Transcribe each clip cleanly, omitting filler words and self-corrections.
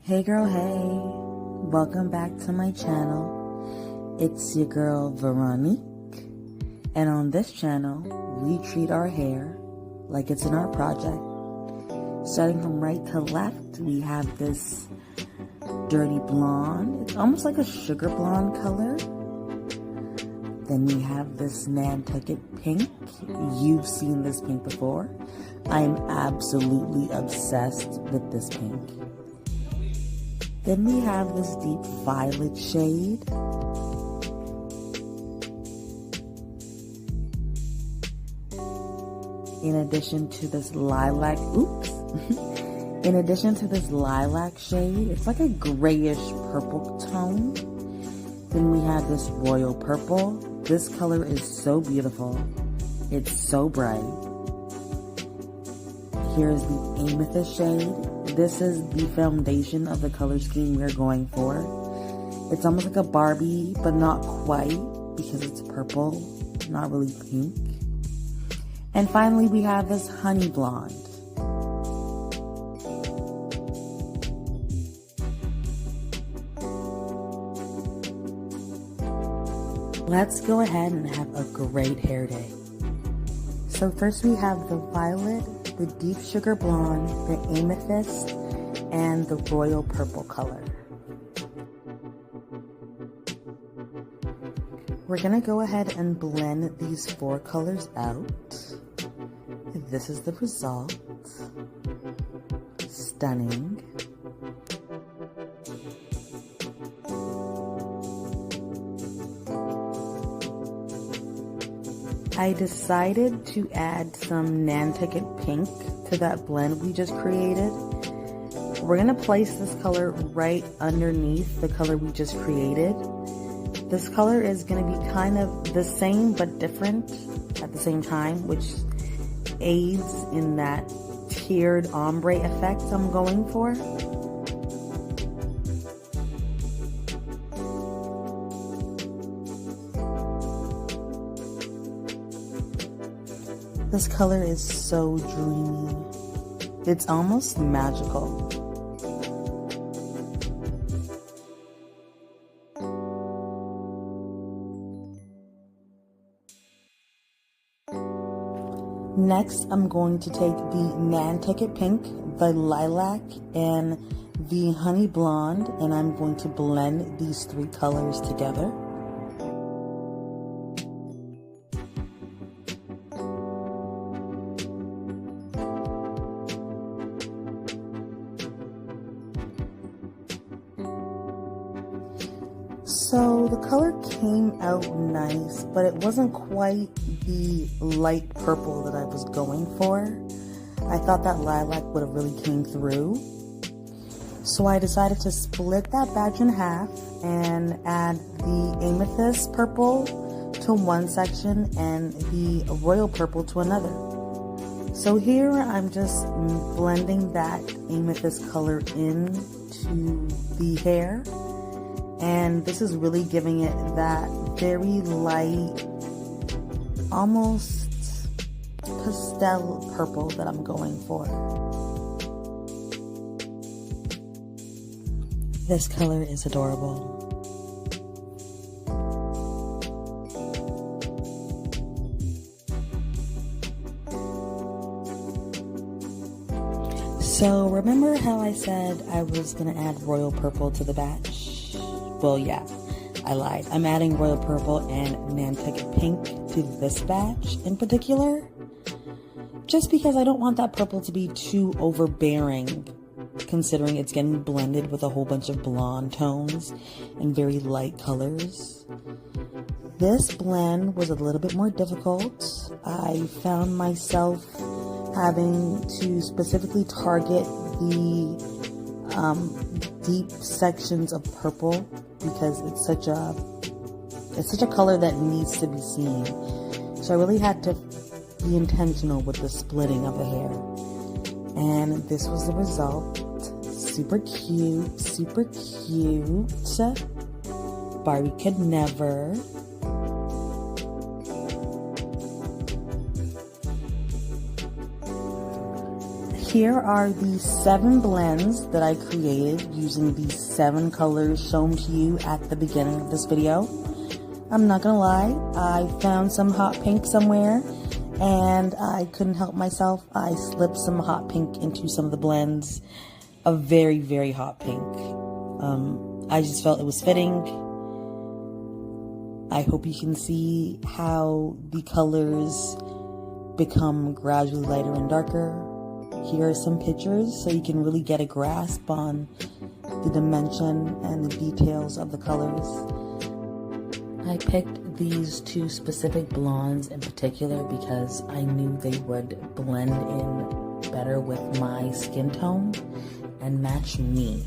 Hey girl, hey, welcome back to my channel. It's your girl Veronique, and on this channel we treat our hair like it's an art project. Starting from right to left, we have this dirty blonde. It's almost like a sugar blonde color. Then we have this Nantucket Pink. You've seen this pink before. I am absolutely obsessed with this pink. Then we have this deep violet shade. In addition to this lilac, in addition to this lilac shade, it's like a grayish purple tone. Then we have this royal purple. This color is so beautiful. It's so bright. Here's the amethyst shade. This is the foundation of the color scheme we're going for. It's almost like a Barbie, but not quite because it's purple, not really pink. And finally, we have this honey blonde. Let's go ahead and have a great hair day. So first we have the violet, the deep sugar blonde, the amethyst, and the royal purple color. We're gonna go ahead and blend these four colors out. This is the result. Stunning. I decided to add some Nantucket Pink to that blend we just created. We're going to place this color right underneath the color we just created. This color is going to be kind of the same but different at the same time, which aids in that tiered ombre effect I'm going for. This color is so dreamy. It's almost magical. Next, I'm going to take the Nantucket Pink, the Lilac, and the Honey Blonde, and I'm going to blend these three colors together. So the color came out nice, but it wasn't quite the light purple that I was going for. I thought that lilac would have really came through. So I decided to split that batch in half and add the amethyst purple to one section and the royal purple to another. So here I'm just blending that amethyst color into the hair. And this is really giving it that very light, almost pastel purple that I'm going for. This color is adorable. So remember how I said I was going to add royal purple to the batch? Well, yeah, I lied. I'm adding royal purple and Nantucket Pink to this batch in particular, just because I don't want that purple to be too overbearing, considering it's getting blended with a whole bunch of blonde tones and very light colors. This blend was a little bit more difficult. I found myself having to specifically target the deep sections of purple because it's such a color that needs to be seen. So I really had to be intentional with the splitting of the hair. And this was the result. Super cute, super cute. Barbie could never. Here are the 7 blends that I created using the 7 colors shown to you at the beginning of this video. I'm not gonna lie, I found some hot pink somewhere and I couldn't help myself. I slipped some hot pink into some of the blends. A very, very hot pink. I just felt it was fitting. I hope you can see how the colors become gradually lighter and darker. Here are some pictures so you can really get a grasp on the dimension and the details of the colors. I picked these 2 specific blondes in particular because I knew they would blend in better with my skin tone and match me.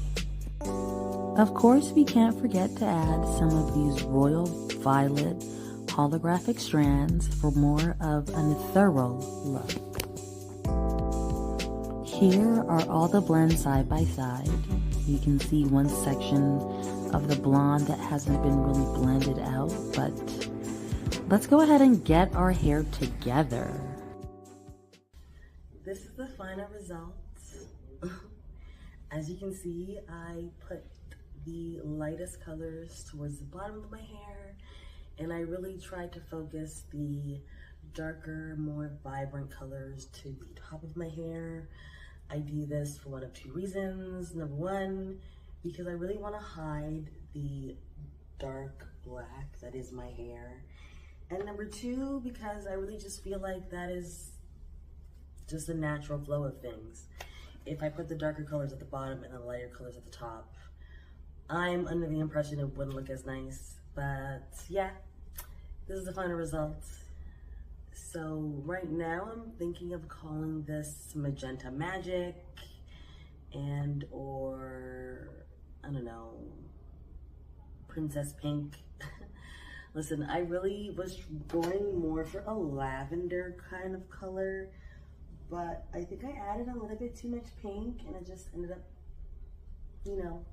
Of course, we can't forget to add some of these royal violet holographic strands for more of a thorough look. Here are all the blends side by side. You can see one section of the blonde that hasn't been really blended out, but let's go ahead and get our hair together. This is the final result. As you can see, I put the lightest colors towards the bottom of my hair, and I really tried to focus the darker, more vibrant colors to the top of my hair. I do this for one of 2 reasons. Number 1, because I really want to hide the dark black that is my hair. And number 2, because I really just feel like that is just the natural flow of things. If I put the darker colors at the bottom and the lighter colors at the top, I'm under the impression it wouldn't look as nice. But yeah, this is the final result. So right now I'm thinking of calling this Magenta Magic and or, I don't know, Princess Pink. Listen, I really was going more for a lavender kind of color, but I think I added a little bit too much pink and it just ended up, you know,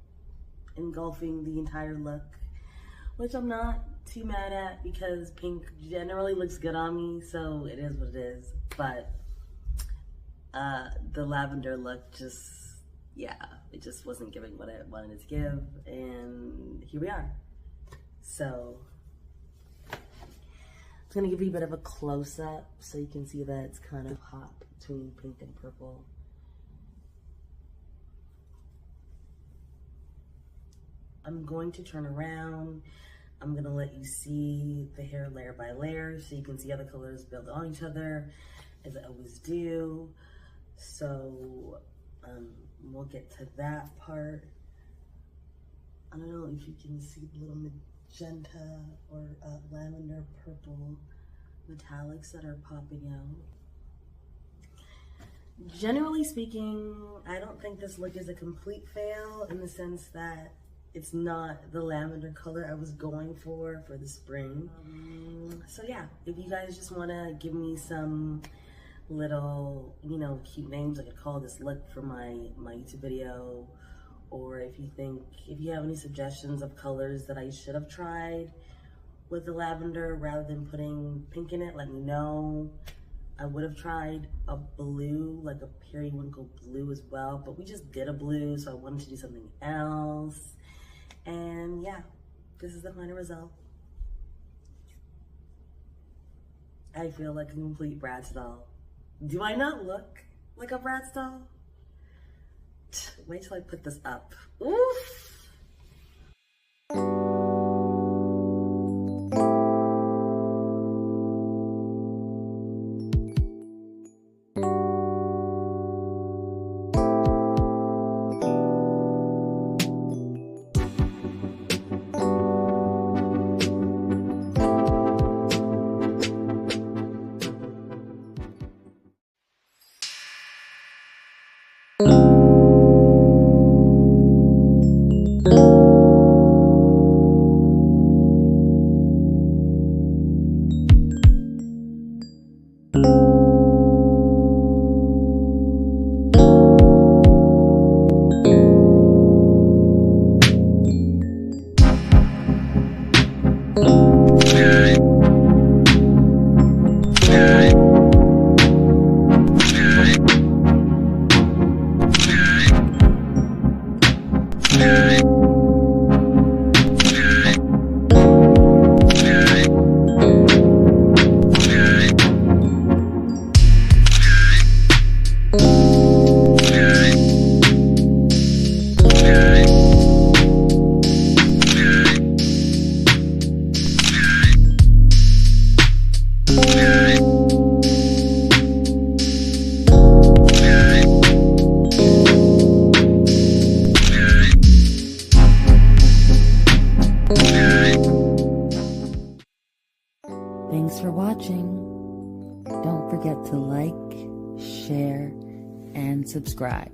engulfing the entire look, which I'm not too mad at because pink generally looks good on me, so it is what it is. But the lavender look just, yeah, it just wasn't giving what I wanted it to give, and here we are. So it's gonna give you a bit of a close-up so you can see that it's kind of hot between pink and purple. I'm going to turn around. I'm gonna let you see the hair layer by layer so you can see how the colors build on each other, as I always do. So we'll get to that part. I don't know if you can see the little magenta or lavender purple metallics that are popping out. Generally speaking, I don't think this look is a complete fail in the sense that it's not the lavender color I was going for the spring. So yeah, if you guys just want to give me some little, you know, cute names I could call this look for my YouTube video, or if you have any suggestions of colors that I should have tried with the lavender rather than putting pink in it, let me know. I would have tried a blue, like a periwinkle blue as well, but we just did a blue, so I wanted to do something else. And yeah, this is the final result. I feel like a complete Bratz doll. Do I not look like a Bratz doll? Wait till I put this up. Oof! Thanks for watching. Don't forget to like, share, and subscribe.